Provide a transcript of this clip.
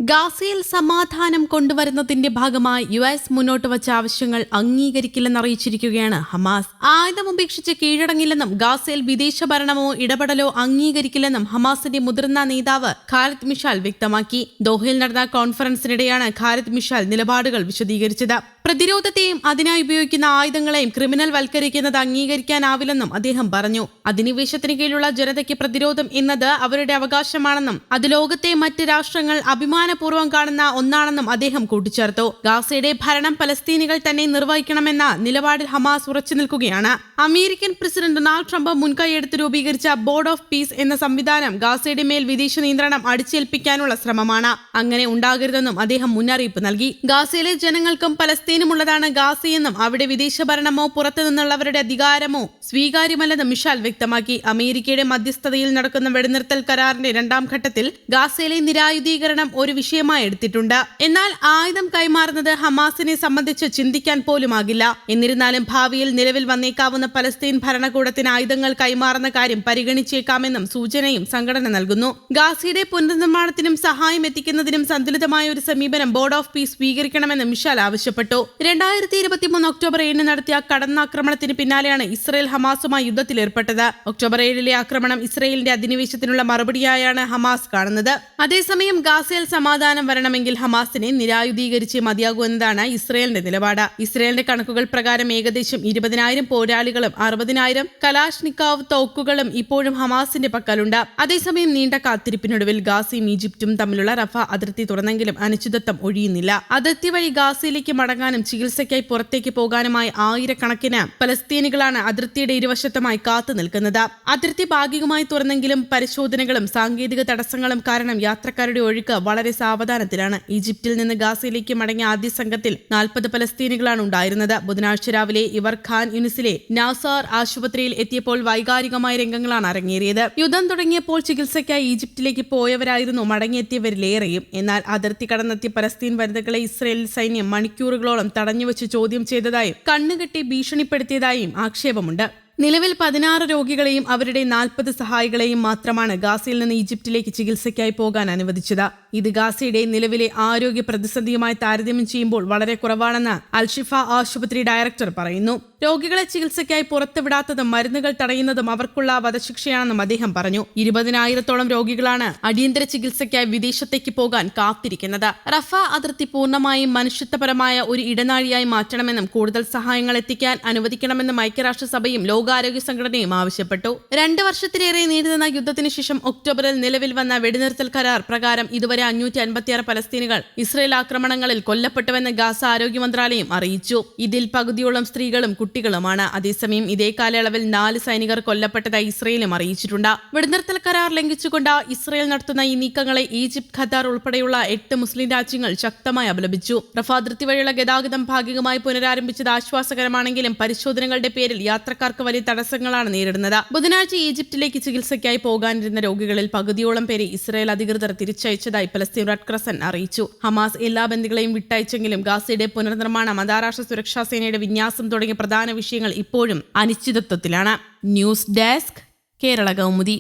ഗാസയിൽ സമാധാനം കൊണ്ടുവരുന്നതിന്റെ ഭാഗമായി യുഎസ് മുന്നോട്ട് വച്ച ആവശ്യങ്ങൾ അംഗീകരിക്കില്ലെന്ന് അറിയിച്ചിരിക്കുകയാണ് ഹമാസ്. ആയുധം ഉപേക്ഷിച്ച് കീഴടങ്ങില്ലെന്നും ഗാസയിൽ വിദേശ ഭരണമോ ഇടപെടലോ അംഗീകരിക്കില്ലെന്നും ഹമാസിന്റെ മുതിർന്ന നേതാവ് ഖാലിദ് മിഷാൽ വ്യക്തമാക്കി. ദോഹയിൽ നടന്ന കോൺഫറൻസിനിടെയാണ് ഖാലിദ് മിഷാൽ നിലപാടുകൾ വിശദീകരിച്ചത്. പ്രതിരോധത്തെയും അതിനായി ഉപയോഗിക്കുന്ന ആയുധങ്ങളെയും ക്രിമിനൽ വൽക്കരിക്കുന്നത് അംഗീകരിക്കാനാവില്ലെന്നും അദ്ദേഹം പറഞ്ഞു. അധിനിവേശത്തിന് കീഴിലുള്ള ജനതയ്ക്ക് പ്രതിരോധം എന്നത് അവരുടെ അവകാശമാണെന്നും അത് ലോകത്തെ മറ്റ് രാഷ്ട്രങ്ങൾ അഭിമാനപൂർവ്വം കാണുന്ന ഒന്നാണെന്നും അദ്ദേഹം കൂട്ടിച്ചേർത്തു. ഗാസയുടെ ഭരണം പലസ്തീനികൾ തന്നെ നിർവഹിക്കണമെന്ന നിലപാടിൽ ഹമാസ് ഉറച്ചു നിൽക്കുകയാണ്. അമേരിക്കൻ പ്രസിഡന്റ് ഡൊണാൾഡ് ട്രംപ് മുൻകൈയെടുത്ത് രൂപീകരിച്ച ബോർഡ് ഓഫ് പീസ് എന്ന സംവിധാനം ഗാസയുടെ മേൽ വിദേശ നിയന്ത്രണം അടിച്ചേൽപ്പിക്കാനുള്ള ശ്രമമാണ്. അങ്ങനെ ഉണ്ടാകരുതെന്നും അദ്ദേഹം മുന്നറിയിപ്പ് നൽകി. ഗാസയിലെ ജനങ്ങൾക്കും പലസ്തീനുമുള്ളതാണ് ഗാസയെന്നും അവിടെ വിദേശ ഭരണമോ പുറത്തു നിന്നുള്ളവരുടെ അധികാരമോ സ്വീകാര്യമല്ലെന്നും മിഷാൽ വ്യക്തമാക്കി. അമേരിക്കയുടെ മധ്യസ്ഥതയിൽ നടക്കുന്ന വെടിനിർത്തൽ കരാറിന്റെ രണ്ടാം ഘട്ടത്തിൽ ഗാസയിലെ നിരായുധീകരണം ഒരു വിഷയമായി എടുത്തിട്ടുണ്ട്. എന്നാൽ ആയുധം കൈമാറുന്നത് ഹമാസിനെ സംബന്ധിച്ച് ചിന്തിക്കാൻ പോലുമാകില്ല. എന്നിരുന്നാലും ഭാവിയിൽ നിലവിൽ വന്നേക്കാവുന്ന പലസ്തീൻ ഭരണകൂടത്തിന് ആയുധങ്ങൾ കൈമാറുന്ന കാര്യം പരിഗണിച്ചേക്കാമെന്നും സൂചനയും സംഘടന നൽകുന്നു. ഗാസയുടെ പുനർനിർമ്മാണത്തിനും സഹായം എത്തിക്കുന്നതിനും സന്തുലിതമായ ഒരു സമീപനം ബോർഡ് ഓഫ് പീസ് സ്വീകരിക്കണമെന്ന് മിഷാൽ ആവശ്യപ്പെട്ടു. 2023 ഒക്ടോബർ 7 നടത്തിയ കടന്നാക്രമണത്തിന് പിന്നാലെയാണ് ഇസ്രയേൽ ഹമാസുമായി യുദ്ധത്തിലേർപ്പെട്ടത്. ഒക്ടോബർ 7 ആക്രമണം ഇസ്രയേലിന്റെ അധിനിവേശത്തിനുള്ള മറുപടിയായാണ് ഹമാസ് കാണുന്നത്. അതേസമയം ഗാസയിൽ സമാധാനം വരണമെങ്കിൽ ഹമാസിനെ നിരായുധീകരിച്ചേ മതിയാകൂ എന്നതാണ് ഇസ്രയേലിന്റെ നിലപാട്. ഇസ്രയേലിന്റെ കണക്കുകൾ പ്രകാരം ഏകദേശം 20,000 പോരാളികളും 60,000 കലാഷ്നിക്കോവ് തോക്കുകളും ഇപ്പോഴും ഹമാസിന്റെ പക്കലുണ്ട്. അതേസമയം നീണ്ട കാത്തിരിപ്പിനൊടുവിൽ ഗാസയും ഈജിപ്തും തമ്മിലുള്ള റഫ അതിർത്തി തുറന്നെങ്കിലും അനിശ്ചിതത്വം ഒഴിയുന്നില്ല. അതിർത്തി വഴി ഗാസയിലേക്ക് മടങ്ങാനും ചികിത്സയ്ക്കായി പുറത്തേക്ക് പോകാനുമായി ആയിരക്കണക്കിന് പലസ്തീനികളാണ് അതിർത്തിയുടെ ഇരുവശത്തുമായി കാത്തു നിൽക്കുന്നത്. അതിർത്തി ഭാഗികമായി തുറന്നെങ്കിലും പരിശോധനകളും സാങ്കേതിക തടസ്സങ്ങളും കാരണം യാത്രക്കാരുടെ ഒഴുക്ക് വളരെ സാവധാനത്തിലാണ്. ഈജിപ്തിൽ നിന്ന് ഗാസയിലേക്ക് മടങ്ങിയ ആദ്യ സംഘത്തിൽ 40 പലസ്തീനികളാണ് ഉണ്ടായിരുന്നത്. ബുധനാഴ്ച രാവിലെ ഇവർ ഖാൻ യൂനിസിലെ നാസാർ ആശുപത്രിയിൽ എത്തിയപ്പോൾ വൈകാരികമായ രംഗങ്ങളാണ് അരങ്ങേറിയത്. യുദ്ധം തുടങ്ങിയപ്പോൾ ചികിത്സയ്ക്കായി ഈജിപ്തിലേക്ക് പോയവരായിരുന്നു മടങ്ങിയെത്തിയവരിലേറെയും. എന്നാൽ അതിർത്തി കടന്നെത്തിയ പലസ്തീൻ വനിതകളെ ഇസ്രയേൽ സൈന്യം മണിക്കൂറുകളോളം തടഞ്ഞുവെച്ച് ചോദ്യം ചെയ്തതായും കണ്ണുകെട്ടി ഭീഷണിപ്പെടുത്തിയതായും ആക്ഷേപമുണ്ട്. നിലവിൽ 16 രോഗികളെയും അവരുടെ 40 സഹായികളെയും മാത്രമാണ് ഗാസയിൽ നിന്ന് ഈജിപ്തിലേക്ക് ചികിത്സയ്ക്കായി പോകാൻ അനുവദിച്ചത്. ഇത് ഗാസയുടെ നിലവിലെ ആരോഗ്യ പ്രതിസന്ധിയുമായി താരതമ്യം ചെയ്യുമ്പോൾ വളരെ കുറവാണെന്ന് അൽഷിഫ ആശുപത്രി ഡയറക്ടർ പറയുന്നു. രോഗികളെ ചികിത്സയ്ക്കായി പുറത്തുവിടാത്തതും മരുന്നുകൾ തടയുന്നതും അവർക്കുള്ള വധശിക്ഷയാണെന്നും അദ്ദേഹം പറഞ്ഞു. 20,000-ഓളം രോഗികളാണ് അടിയന്തര ചികിത്സയ്ക്കായി വിദേശത്തേക്ക് പോകാൻ കാത്തിരിക്കുന്നത്. റഫ അതിർത്തി പൂർണ്ണമായും മനുഷ്യത്വപരമായ ഒരു ഇടനാഴിയായി മാറ്റണമെന്നും കൂടുതൽ സഹായങ്ങൾ എത്തിക്കാൻ അനുവദിക്കണമെന്നും ഐക്യരാഷ്ട്രസഭയും ലോകാരോഗ്യ സംഘടനയും ആവശ്യപ്പെട്ടു. 2 വർഷത്തിലേറെ നീണ്ടുനിന്ന യുദ്ധത്തിന് ശേഷം ഒക്ടോബറിൽ നിലവിൽ വന്ന വെടിനിർത്തൽ കരാർ പ്രകാരം ഇതുവരെ 556 പലസ്തീനുകൾ ഇസ്രയേൽ ആക്രമണങ്ങളിൽ കൊല്ലപ്പെട്ടുവെന്ന് ഗാസ ആരോഗ്യ മന്ത്രാലയം അറിയിച്ചു. ഇതിൽ പകുതിയോളം സ്ത്രീകളും കുട്ടികളുമാണ്. അതേസമയം ഇതേ കാലയളവിൽ 4 സൈനികർ കൊല്ലപ്പെട്ടതായി ഇസ്രയേലും അറിയിച്ചിട്ടുണ്ട്. വെടിനിർത്തൽ കരാർ ലംഘിച്ചുകൊണ്ട് ഇസ്രയേൽ നടത്തുന്ന ഈ നീക്കങ്ങളെ ഈജിപ്ത്, ഖത്താർ ഉൾപ്പെടെയുള്ള 8 മുസ്ലിം രാജ്യങ്ങൾ ശക്തമായി അപലപിച്ചു. റഫ അതിർത്തി വഴിയുള്ള ഗതാഗതം ഭാഗികമായി പുനരാരംഭിച്ചത് ആശ്വാസകരമാണെങ്കിലും പരിശോധനകളുടെ പേരിൽ യാത്രക്കാർക്ക് വലിയ തടസ്സങ്ങളാണ് നേരിടുന്നത്. ബുധനാഴ്ച ഈജിപ്തിലേക്ക് ചികിത്സയ്ക്കായി പോകാനിരുന്ന രോഗികളിൽ പകുതിയോളം പേരെ ഇസ്രയേൽ അധികൃതർ തിരിച്ചയച്ചതായി പലസ്തീൻ റെഡ് ക്രസന്റ് അറിയിച്ചു. ഹമാസ് എല്ലാ ബന്ദികളെയും വിട്ടയച്ചെങ്കിലും ഗാസയുടെ പുനർനിർമ്മാണം, അന്താരാഷ്ട്ര സുരക്ഷാ സേനയുടെ വിന്യാസം തുടങ്ങിയ പ്രധാന വിഷയങ്ങൾ ഇപ്പോഴും അനിശ്ചിതത്വത്തിലാണ്. News desk, Kerala Kaumudi.